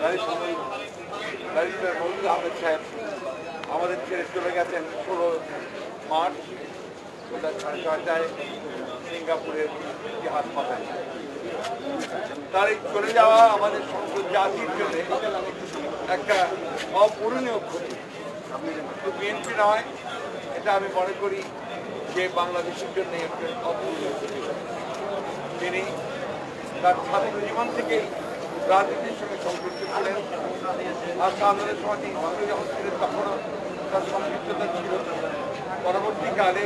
Barrister মঞ্জুর আহমেদ সাহেব আমাদের ছেড়ে চলে গেছেন 16 মার্চ 6:30 সিঙ্গাপুরের হাসপাতালে। তার এই চলে যাওয়া আমাদের সমস্ত জাতির জন্য একটা অপূরণীয় ক্ষতি। শুধু বিএনপি নয়, এটা আমি মনে করি যে বাংলাদেশের জন্য একটা অপূরণীয় ক্ষতি। তিনি তার ছাত্র জীবন থেকেই রাজনীতির সঙ্গে সম্পৃক্ত ছিলেন। ভাষা আন্দোলনের সময় তিনি সঙ্গে যখন ছিলেন তখনও তার সম্পৃক্ততা ছিল। পরবর্তীকালে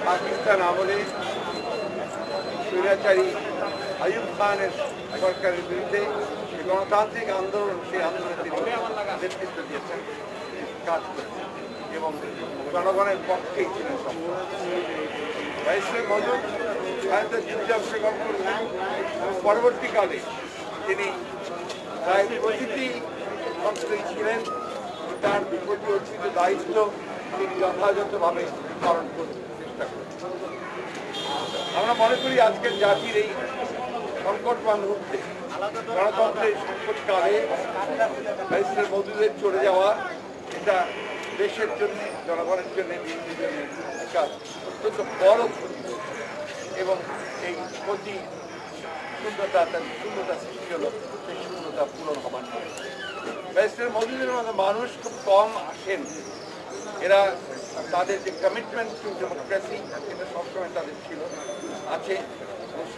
পাকিস্তান আমলে স্বৈরাচারী আইয়ুব খানের সরকারের বিরুদ্ধে গণতান্ত্রিক আন্দোলন, সেই আন্দোলনে তিনি নেতৃত্ব দিয়েছেন, কাজ করেছেন এবং জনগণের পক্ষেই ছিলেন। মজুদ ভারতের যুদ্ধ করেছেন এবং পরবর্তীকালে তিনি প্রায় প্রতিটি অঞ্চলেই ছিলেন। তার প্রতি অর্জিত দায়িত্ব তিনি যথাযথভাবে পালন করতে চেষ্টা করেছেন। আমরা মনে করি আজকের জাতির এই সংকটময় মুহূর্তে, গণতন্ত্রের সংকটকালে ব্যারিস্টার মজুদের চলে যাওয়া এটা দেশের জন্য, জনগণের জন্য, বিএনপির জন্য একটা অত্যন্ত বড় ক্ষতি এবং এই ক্ষতি শূন্যতা সৃষ্টি হলো, সেই শূন্যতা পূরণ হবার নয়। ব্যারিস্টার মজুদের মতো মানুষ খুব কম আসেন। এরা তাদের যে কমিটমেন্ট টু ডেমোক্রেসি এটা সবসময় তাদের ছিল, আছে।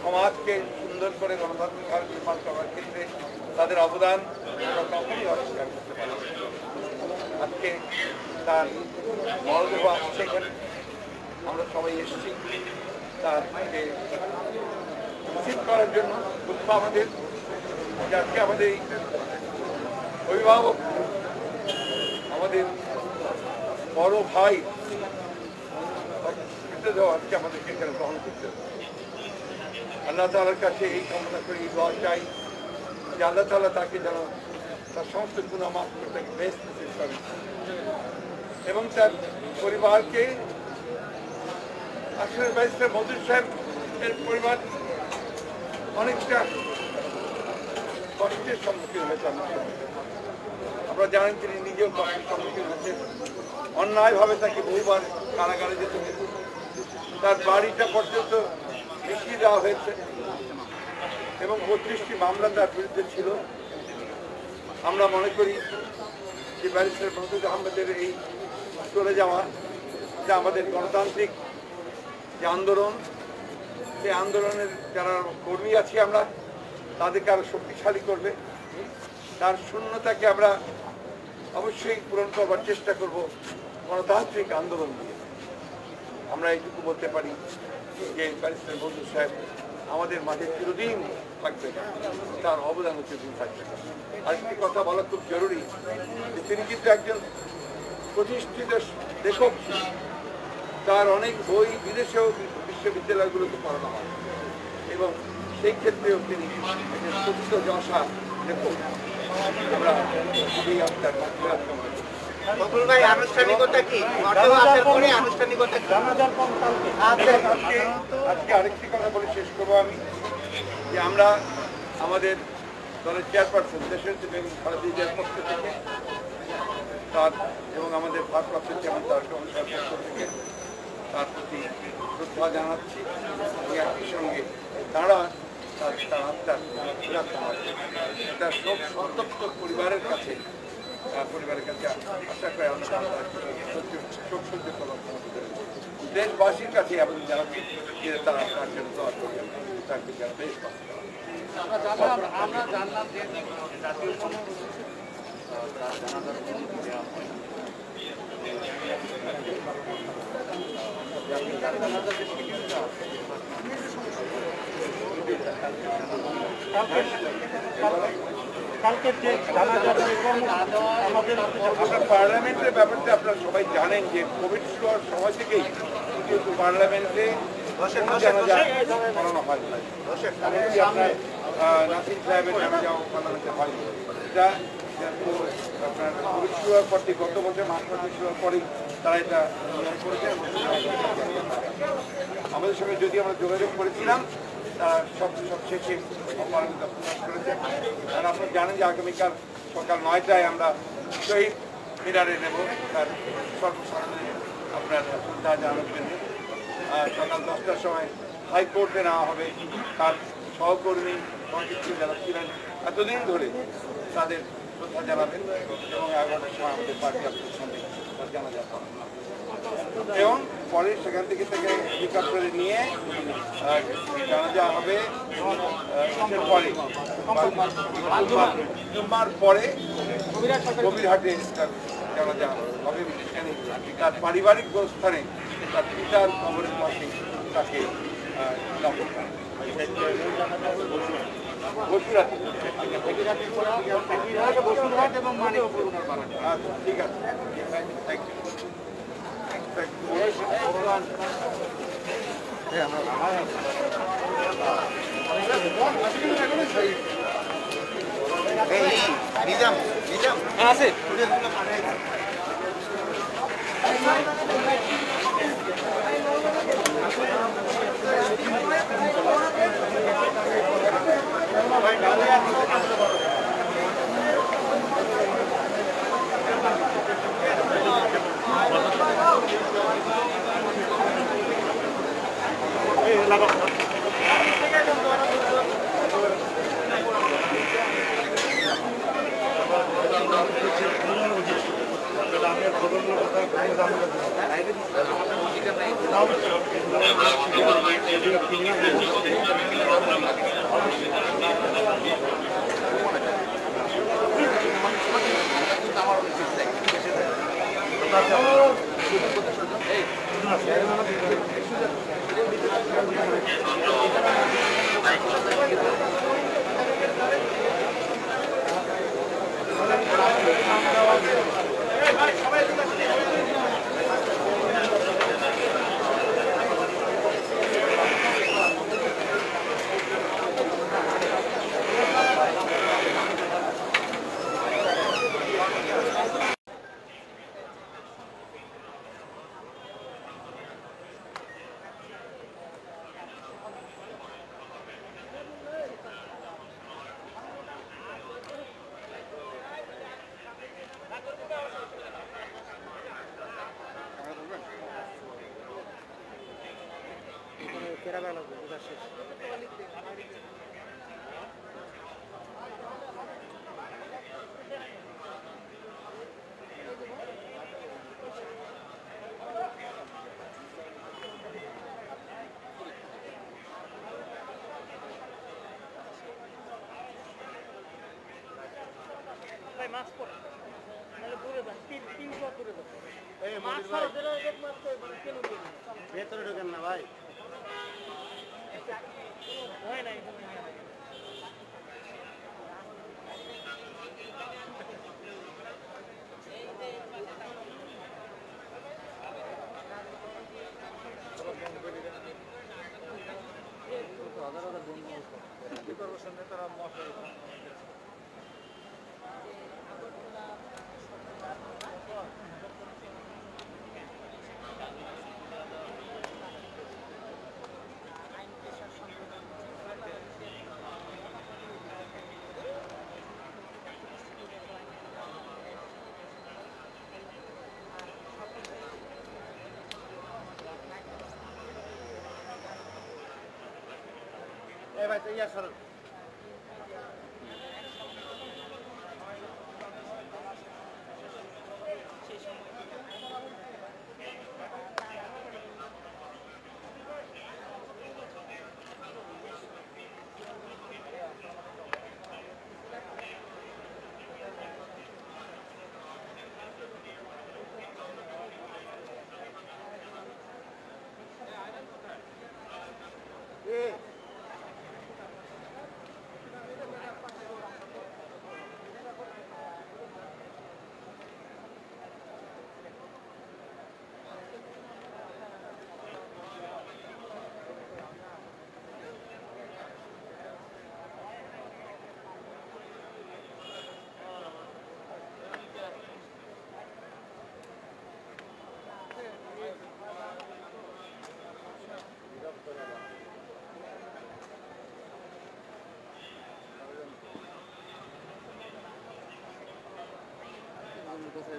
সমাজকে সুন্দর করে গণতান্ত্রিকভাবে নির্মাণ করার ক্ষেত্রে তাদের অবদান আমরা কখনই অস্বীকার করতে পারি। আজকে তার মরদেহ আসছে এখানে, আমরা সবাই এসেছি তাকে রিসিভ করার জন্য। দুঃখ আমাদের যে আজকে আমাদের অভিভাবক, আমাদের বড় ভাই আজকে আমাদেরকে এখানে গ্রহণ করতে হবে। আল্লাহ তাআলার কাছে এই কামনা করি, এই দোয়া চাই যে আল্লাহ তাআলা তাকে যেন তার সমস্ত গুনাহ মাফ করে তাকে বেহেশত নসিব করেন এবং তার পরিবারকে। আসলে ব্যারিস্টার মজুদ সাহেব এর পরিবার অনেকটা কষ্টের সম্মুখীন হয়েছে। আপনারা জানেন তিনি নিজেও কষ্টের সম্মুখীন হয়েছেন। অন্যায়ভাবে তাকে বহুবার কারাগারে যেতে হয়েছে। তার বাড়িটা পর্যন্ত মিশিয়ে দেওয়া হয়েছে এবং 32টি মামলা তার বিরুদ্ধে ছিল। আমরা মনে করি যে ব্যারিস্টার মজুদ আহমেদের এই চলে যাওয়া, যা আমাদের গণতান্ত্রিক যে আন্দোলন, সেই আন্দোলনের যারা কর্মী আছি আমরা, তাদেরকে আরো শক্তিশালী করবে। তার শূন্যতাকে আমরা অবশ্যই পূরণ করবার চেষ্টা করব গণতান্ত্রিক আন্দোলন দিয়ে। আমরা এইটুকু বলতে পারি যে ব্যারিস্টার মজুদ সাহেব আমাদের মাঝে চিরদিন থাকবে, তার অবদানও চিরদিন থাকবে। আরেকটি কথা বলা খুব জরুরি যে তিনি কিন্তু একজন প্রতিষ্ঠিত লেখক ছিলেন। তার অনেক বই বিদেশেও বিশ্ববিদ্যালয়গুলোতে পড়ানো হয় এবং সেই ক্ষেত্রেও তিনি একজন প্রকৃত যশা লেখক। আমরা খুবই আপনার আজকে আরেকটি কথা বলে শেষ করবো আমি, যে আমরা আমাদের দলের চেয়ারপারসন দেশনেত্রী বেগম খালেদা জিয়ার পক্ষ থেকে তার এবং আমাদের ভারপ্রাপ্ত চেয়ারম্যান তারেক রহমান সাহেবের পক্ষ থেকে তার প্রতি শ্রদ্ধা জানাচ্ছি এবং একই সঙ্গে তারা তার আত্মার এটা সব সন্তপ্ত পরিবারের কাছে আশা করে আমরা শোক সহ্য করার দেশবাসীর কাছে এবং জানাচ্ছি যে তারা তার জন্য দোয়া করবেন, তাকে যারা দেশবাসী। আমরা জানলাম যে জাতীয় পার্লামেন্টের ব্যাপারটা আপনারা সবাই জানেন যে কোভিড শুরু হওয়ার সময় থেকেই কিন্তু পার্লামেন্টে জানাজা করানো হয়। আপনার নাসির সাহেবের জানাজা পার্লামেন্টে হয়। এটা আপনার কোভিড শুরু হওয়ার পর থেকে গত বছর মার্চ মাসে শুরু হওয়ার পরেই তারা এটা নিয়ম করেছেন। আমাদের সঙ্গে যদি আমরা যোগাযোগ করেছিলাম, তারা সব শেষে অপারগতা প্রকাশ করেছেন। জানেন যে আগামীকাল সকাল 9টায় আমরা শহীদ মিনারে নেব তার সর্বসাধারণ আপনার শ্রদ্ধা জানানোর জন্য। সকাল 10টার সময় হাইকোর্টে নেওয়া হবে তার সহকর্মী সংশ্লিষ্ট যারা ছিলেন এতদিন ধরে তাদের শ্রদ্ধা জানাবেন এবং 11টার সময় আমাদের পার্টি অফিসের সামনে জানাজা হবে এবং পরে সেখান থেকে হেলিকপ্টারে নিয়ে জানাজা হবে পরে জুম্মার পরে গভীরহাটে জানাজা হবে। তার পারিবারিক গোরস্থানে তার পিতার কবরের পাশে তাকে ঠিক আছে, থ্যাংক ইউ। আছে মাছ পড়ে নাহলে দূরে যান 300 দূরে যান এই মাছ ছাড়া যেটা এক মাছ কেন দিবেন ভেতরে ঢোকেন না ভাই হয় না নেতারা মশা ভাই তো ইয়া সরল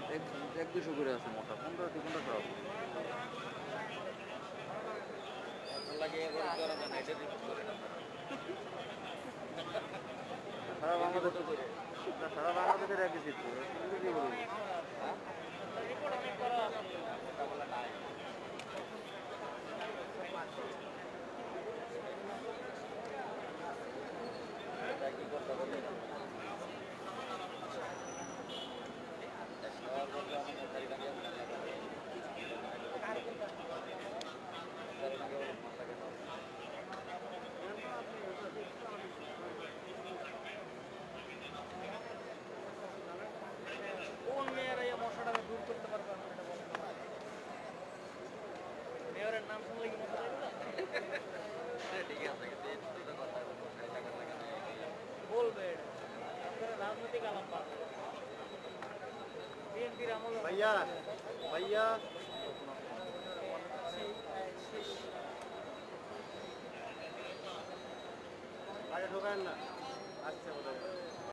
1-200 করে আছে মোটা 15-15 সব সারা বাংলাদেশ সারা বাংলাদেশের একই চিত্র কি বলবো রিপোর্ট অনেক করা আছে। কোন মেয়েরা এই মশাটাকে দূর করতে পারবে আপনি এটা বলতে পারেন? মেয়রের নাম শুনলে কি মশা লাগবে না? বলবে এটা। আপনারা রাজনৈতিক আলাপ পাবেন বিএনপির আমল ভাইয়া ভাইয়া আগে ঢোকান না আচ্ছা বোধ